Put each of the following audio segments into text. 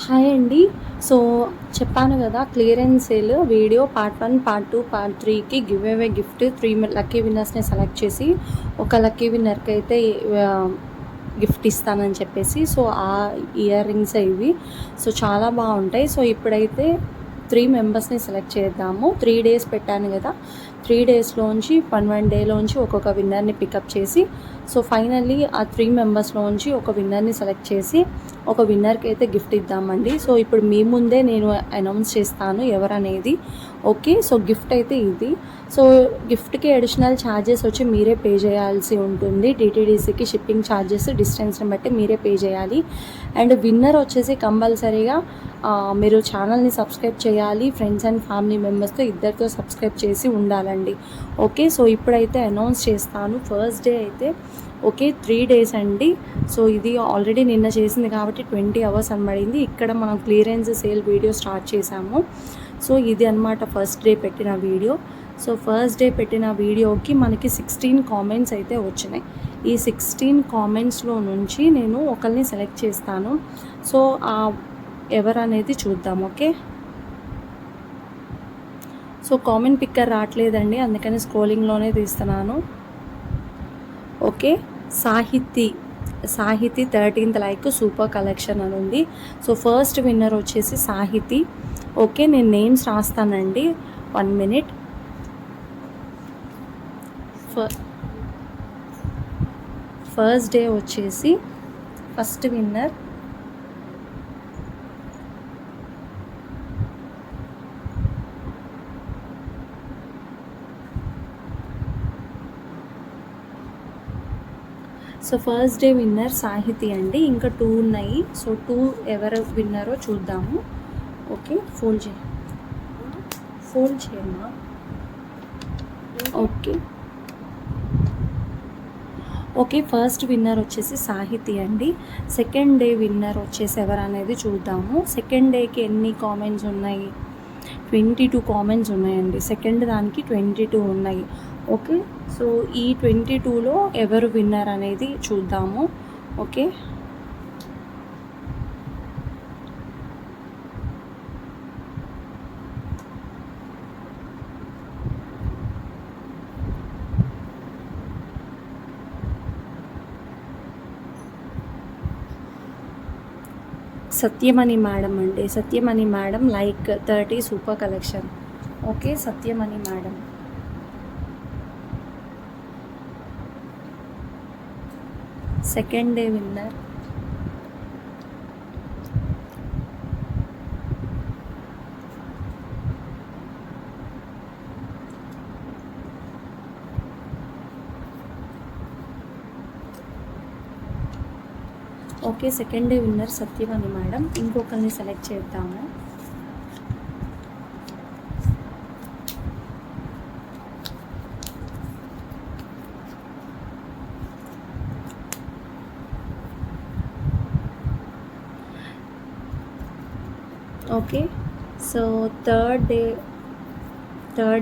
Hi అండి. So చెప్పాను కదా, clearance sale video part 1, part 2, part 3కి గివ్ అవే గిఫ్ట్ 3 లక్కీ విన్నర్స్ని సెలెక్ట్ చేసి ఒక లక్కీ విన్నర్కి అయితే గిఫ్ట్ ఇస్తానని చెప్పేసి, సో ఆ ఇయర్ రింగ్స్ ఇవి. సో చాలా బాగుంటాయి. సో ఇప్పుడైతే 3 మెంబర్స్ని సెలెక్ట్ చేద్దాము. 3 డేస్ పెట్టాను కదా, 3 డేస్లోంచి 1 డేలోంచి ఒక్కొక్క విన్నర్ని పికప్ చేసి, సో ఫైనల్లీ ఆ 3 మెంబర్స్లోంచి ఒక విన్నర్ని సెలెక్ట్ చేసి ఒక విన్నర్కి అయితే గిఫ్ట్ ఇద్దామండి. సో ఇప్పుడు మీ ముందే నేను అనౌన్స్ చేస్తాను ఎవరనేది. ఓకే, సో గిఫ్ట్ అయితే ఇది. సో గిఫ్ట్కి అడిషనల్ ఛార్జెస్ వచ్చి మీరే పే చేయాల్సి ఉంటుంది. టీటీడీసీకి షిప్పింగ్ ఛార్జెస్ డిస్టెన్స్ని బట్టి మీరే పే చేయాలి. అండ్ విన్నర్ వచ్చేసి కంపల్సరీగా మీరు ఛానల్ని సబ్స్క్రైబ్ చేయాలి. ఫ్రెండ్స్ అండ్ ఫ్యామిలీ మెంబర్స్తో ఇద్దరితో సబ్స్క్రైబ్ చేసి ఉండాలండి. ఓకే, సో ఇప్పుడైతే అనౌన్స్ చేస్తాను. ఫస్ట్ డే అయితే ఓకే 3 డేస్ అండి. సో ఇది ఆల్రెడీ నిన్న చేసింది కాబట్టి 20 అవర్స్ అని పడింది. ఇక్కడ మనం క్లియరెన్స్ సేల్ వీడియో స్టార్ట్ చేసాము. సో ఇది అనమాట ఫస్ట్ డే పెట్టిన వీడియో. సో ఫస్ట్ డే పెట్టిన వీడియోకి మనకి 16 కామెంట్స్ అయితే వచ్చినాయి. ఈ 16 కామెంట్స్లో నుంచి నేను ఒకరిని సెలెక్ట్ చేస్తాను. సో ఎవరనేది చూద్దాం. ఓకే, సో కామెంట్ పిక్కర్ రావట్లేదండి, అందుకని స్క్రోలింగ్లోనే తీస్తున్నాను. ఓకే, సాహితీ 13th లైక్ సూపర్ కలెక్షన్ అని ఉంది. సో ఫస్ట్ విన్నర్ వచ్చేసి సాహితీ. ఓకే, నేను నేమ్స్ రాస్తానండి, 1 minute. ఫస్ట్ డే వచ్చేసి first winner so first day winner సాహితీ అండి. ఇంకా 2 ఉన్నాయి. సో 2 ఎవరు విన్నరో చూద్దాము. ఓకే, ఫోల్డ్ చేయమ్మా. ఓకే, ఫస్ట్ విన్నర్ వచ్చేసి సాహితీ అండి. సెకండ్ డే విన్నర్ వచ్చేసి ఎవరు అనేది చూద్దాము. సెకండ్ డేకి ఎన్ని కామెంట్స్ ఉన్నాయి? 22 కామెంట్స్ ఉన్నాయండి. సెకండ్ దానికి 22 ఉన్నాయి. ఓకే, సో ఈ 22లో ఎవరు విన్నర్ అనేది చూద్దాము. ఓకే, సత్యమణి మేడం అండి. Satyamani madam like 30 super collection. Okay, Satyamani madam. Second day winner okay, second day winner Satyamani madam. ఇంకొకరిని సెలెక్ట్ చేద్దాము. Okay, so third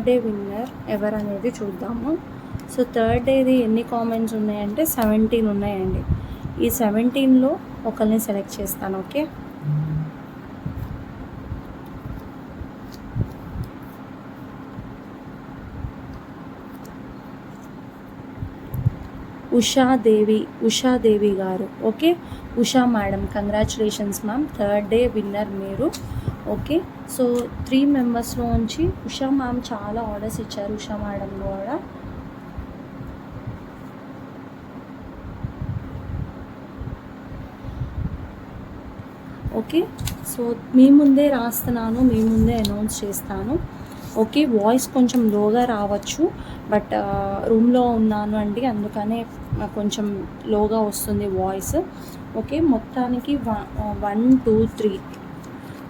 day winner ఎవరు అనేది చూద్దాము. సో థర్డ్ డేది ఎన్ని కామెంట్స్ ఉన్నాయంటే 17 ఉన్నాయండి. ఈ 17లో ఒకరిని సెలెక్ట్ చేస్తాను. ఓకే, ఉషాదేవి గారు. Okay, Usha madam, congratulations ma'am, third day winner మీరు. ఓకే, సో 3 మెంబర్స్లో నుంచి ఉషా మ్యామ్ చాలా ఆర్డర్స్ ఇచ్చారు. ఉషా మేడం కూడా ఓకే, సో మీ ముందే రాస్తున్నాను, మీ ముందే అనౌన్స్ చేస్తాను. ఓకే, వాయిస్ కొంచెం లోగా రావచ్చు, బట్ రూమ్లో ఉన్నాను అండి, అందుకనే కొంచెం లోగా వస్తుంది వాయిస్. ఓకే, మొత్తానికి 1, 2, 3.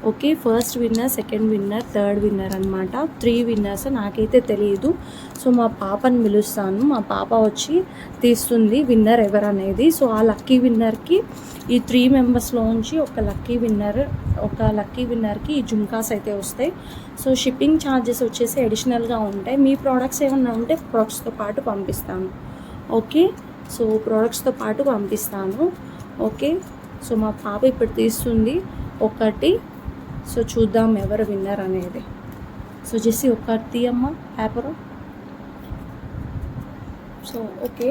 Okay, first winner, second winner, third winner అనమాట. 3 విన్నర్స్. నాకైతే తెలియదు. సో మా పాపని పిలుస్తాను, మా పాప వచ్చి తీస్తుంది విన్నర్ ఎవరు అనేది. సో ఆ లక్కీ విన్నర్కి ఈ 3 మెంబర్స్లోంచి ఒక లక్కీ విన్నర్కి ఈ జుమ్కాస్ అయితే వస్తాయి. సో షిప్పింగ్ ఛార్జెస్ వచ్చేసి అడిషనల్గా ఉంటాయి. మీ ప్రోడక్ట్స్ ఏమన్నా ఉంటే ప్రోడక్ట్స్తో పాటు పంపిస్తాను. ఓకే, సో ప్రోడక్ట్స్తో పాటు పంపిస్తాను. ఓకే, సో మా పాప ఇప్పుడు తీస్తుంది. ఒకటి. సో చూద్దాం ఎవరు విన్నర్ అనేది. సో జెస్సీ ఒకటి అమ్మ పేపరు. సో ఓకే,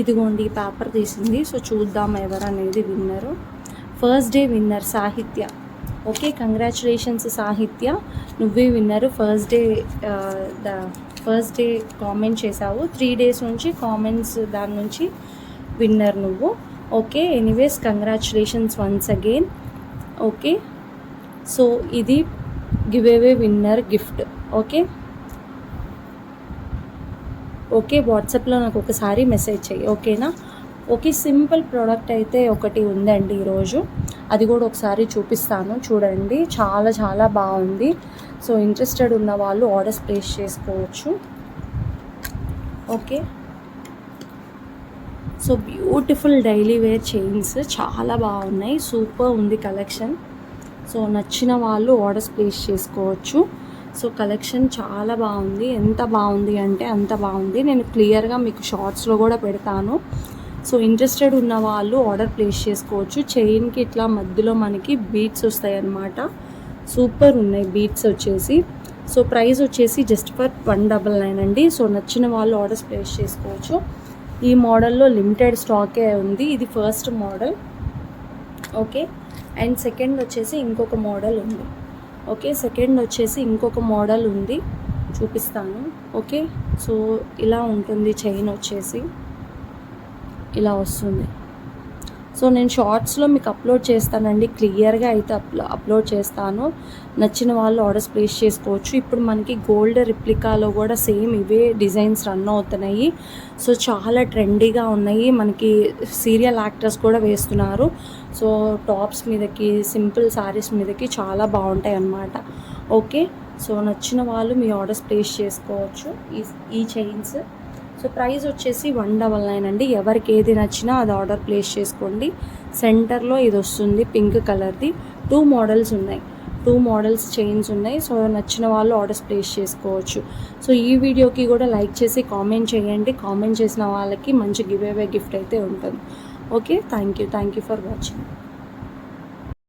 ఇదిగోండి పేపర్ తీసింది. సో చూద్దాం ఎవరు అనేది విన్నరు. ఫస్ట్ డే విన్నర్ సాహిత్య. ఓకే, కంగ్రాచులేషన్స్ సాహిత్య, నువ్వే విన్నరు. ఫస్ట్ డే కామెంట్ చేసావు, 3 days నుంచి కామెంట్స్, దాని నుంచి విన్నర్ నువ్వు. Okay, anyways congratulations once again. Okay, so ఇది give away winner gift. Okay okay, వాట్సాప్లో నాకు ఒకసారి మెసేజ్ చెయ్యి, ఓకేనా. ఓకే, సింపుల్ ప్రోడక్ట్ అయితే ఒకటి ఉందండి ఈరోజు, అది కూడా ఒకసారి చూపిస్తాను చూడండి. చాలా చాలా బాగుంది. సో ఇంట్రెస్టెడ్ ఉన్న వాళ్ళు ఆర్డర్స్ ప్లేస్ చేసుకోవచ్చు. Okay, so beautiful daily wear chains చాలా బాగున్నాయి, సూపర్ ఉంది కలెక్షన్. సో నచ్చిన వాళ్ళు ఆర్డర్స్ ప్లేస్ చేసుకోవచ్చు. సో కలెక్షన్ చాలా బాగుంది, ఎంత బాగుంది అంటే అంత బాగుంది. నేను క్లియర్గా మీకు షార్ట్స్లో కూడా పెడతాను. సో ఇంట్రెస్టెడ్ ఉన్న వాళ్ళు ఆర్డర్ ప్లేస్ చేసుకోవచ్చు. చైన్కి ఇట్లా మధ్యలో మనకి బీట్స్ వస్తాయి అన్నమాట, సూపర్ ఉన్నాయి బీట్స్ వచ్చేసి. సో ప్రైస్ వచ్చేసి జస్ట్ ఫర్ 199 అండి. సో నచ్చిన వాళ్ళు ఆర్డర్స్ ప్లేస్ చేసుకోవచ్చు. ఈ మోడల్లో లిమిటెడ్ స్టాకే ఉంది, ఇది first model. Okay, and second వచ్చేసి ఇంకొక మోడల్ ఉంది. ఓకే, సెకండ్ వచ్చేసి ఇంకొక మోడల్ ఉంది, చూపిస్తాను. ఓకే, సో ఇలా ఉంటుంది చైన్ వచ్చేసి, ఇలా వస్తుంది. సో నేను షార్ట్స్లో మీకు అప్లోడ్ చేస్తానండి, క్లియర్గా అయితే అప్లోడ్ చేస్తాను. నచ్చిన వాళ్ళు ఆర్డర్స్ ప్లేస్ చేసుకోవచ్చు. ఇప్పుడు మనకి గోల్డ్ రిప్లికాలో కూడా సేమ్ ఇవే డిజైన్స్ రన్ అవుతున్నాయి. సో చాలా ట్రెండీగా ఉన్నాయి, మనకి సీరియల్ యాక్టర్స్ కూడా వేస్తున్నారు. సో టాప్స్ మీదకి, సింపుల్ శారీస్ మీదకి చాలా బాగుంటాయి అన్నమాట. ఓకే, సో నచ్చిన వాళ్ళు మీ ఆర్డర్స్ ప్లేస్ చేసుకోవచ్చు ఈ చైన్స్. సో ప్రైస్ వచ్చేసి 199 అండి. ఎవరికి ఏది నచ్చినా అది ఆర్డర్ ప్లేస్ చేసుకోండి. సెంటర్లో ఇది వస్తుంది పింక్ కలర్ది. 2 మోడల్స్ ఉన్నాయి, 2 మోడల్స్ చైన్స్ ఉన్నాయి. సో నచ్చిన వాళ్ళు ఆర్డర్స్ ప్లేస్ చేసుకోవచ్చు. సో ఈ వీడియోకి కూడా లైక్ చేసి కామెంట్ చేయండి. కామెంట్ చేసిన వాళ్ళకి మంచి గివ్ అవే గిఫ్ట్ అయితే ఉంటుంది. Okay, thank you for watching.